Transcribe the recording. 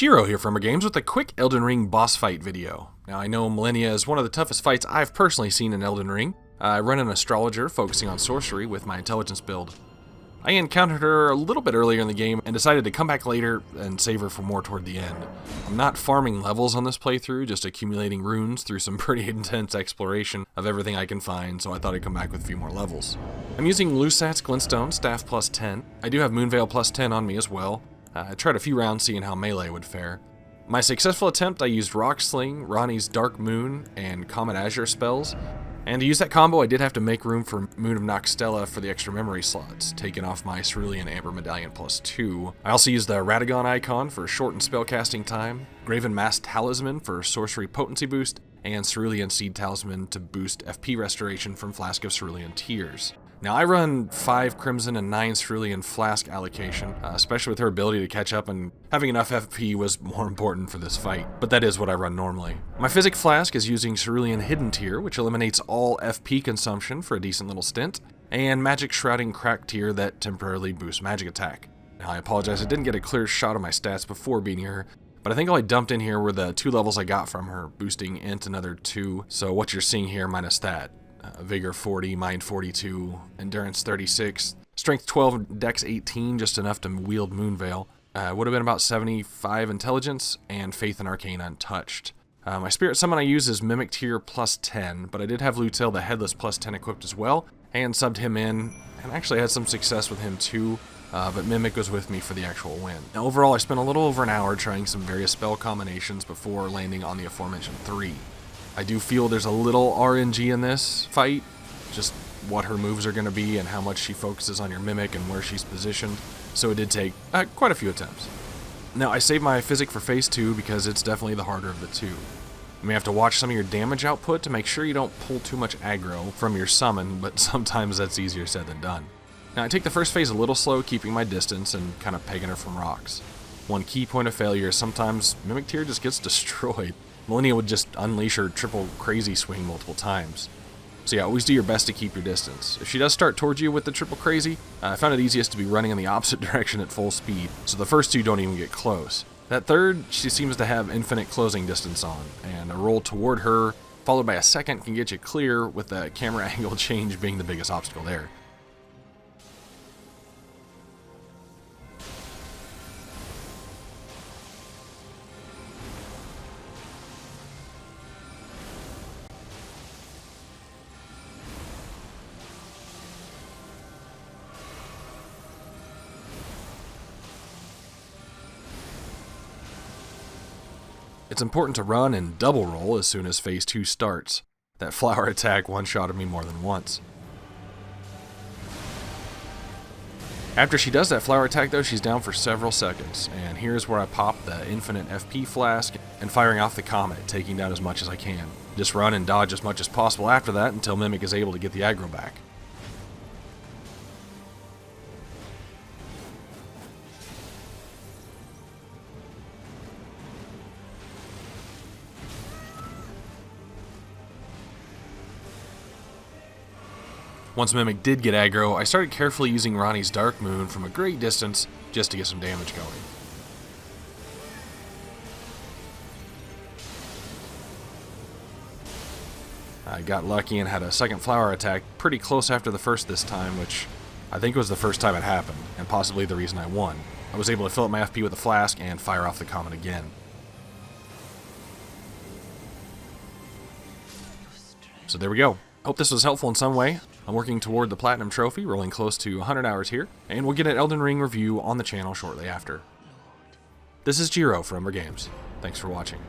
Jiro here from Games with a quick Elden Ring boss fight video. Now I know Malenia is one of the toughest fights I've personally seen in Elden Ring. I run an Astrologer focusing on sorcery with my intelligence build. I encountered her a little bit earlier in the game and decided to come back later and save her for more toward the end. I'm not farming levels on this playthrough, just accumulating runes through some pretty intense exploration of everything I can find, so I thought I'd come back with a few more levels. I'm using Lusat's Glintstone, staff plus 10. I do have Moonveil plus 10 on me as well. I tried a few rounds seeing how melee would fare. My successful attempt, I used Rock Sling, Ranni's Dark Moon, and Comet Azure spells. And to use that combo, I did have to make room for Moon of Noxtella for the extra memory slots, taking off my Cerulean Amber Medallion plus 2. I also used the Radagon icon for shortened spellcasting time, Graven Mask Talisman for sorcery potency boost, and Cerulean Seed Talisman to boost FP restoration from Flask of Cerulean Tears. Now I run 5 Crimson and 9 Cerulean Flask allocation, especially with her ability to catch up, and having enough FP was more important for this fight, but that is what I run normally. My Physic Flask is using Cerulean Hidden Tear, which eliminates all FP consumption for a decent little stint, and Magic Shrouding Crack Tear that temporarily boosts magic attack. Now I apologize, I didn't get a clear shot of my stats before beating her, but I think all I dumped in here were the 2 levels I got from her, boosting Int another 2, so what you're seeing here minus that. Vigor 40, Mind 42, Endurance 36, Strength 12, Dex 18, just enough to wield Moonveil. Would have been about 75 Intelligence, and Faith and Arcane untouched. My Spirit Summon I use is Mimic Tier plus 10, but I did have Lutel the Headless plus 10 equipped as well, and subbed him in, and actually had some success with him too, but Mimic was with me for the actual win. Now overall I spent a little over an hour trying some various spell combinations before landing on the aforementioned 3. I do feel there's a little RNG in this fight, just what her moves are going to be and how much she focuses on your Mimic and where she's positioned, so it did take quite a few attempts. Now I saved my Physic for phase 2 because it's definitely the harder of the two. You may have to watch some of your damage output to make sure you don't pull too much aggro from your summon, but sometimes that's easier said than done. Now I take the first phase a little slow, keeping my distance and kind of pegging her from rocks. One key point of failure is sometimes Mimic Tier just gets destroyed. Malenia would just unleash her triple crazy swing multiple times. So yeah, always do your best to keep your distance. If she does start towards you with the triple crazy, I found it easiest to be running in the opposite direction at full speed, so the first 2 don't even get close. That third, she seems to have infinite closing distance on, and a roll toward her, followed by a second, can get you clear, with the camera angle change being the biggest obstacle there. It's important to run and double roll as soon as phase 2 starts. That flower attack one-shotted me more than once. After she does that flower attack though, she's down for several seconds, and here's where I pop the infinite FP flask and firing off the comet, taking down as much as I can. Just run and dodge as much as possible after that until Mimic is able to get the aggro back. Once Mimic did get aggro, I started carefully using Ranni's Dark Moon from a great distance just to get some damage going. I got lucky and had a second flower attack pretty close after the first this time, which I think was the first time it happened, and possibly the reason I won. I was able to fill up my FP with a flask and fire off the comet again. So there we go. Hope this was helpful in some way. I'm working toward the Platinum Trophy, rolling close to 100 hours here, and we'll get an Elden Ring review on the channel shortly after. This is Jiro from Games. Thanks for watching.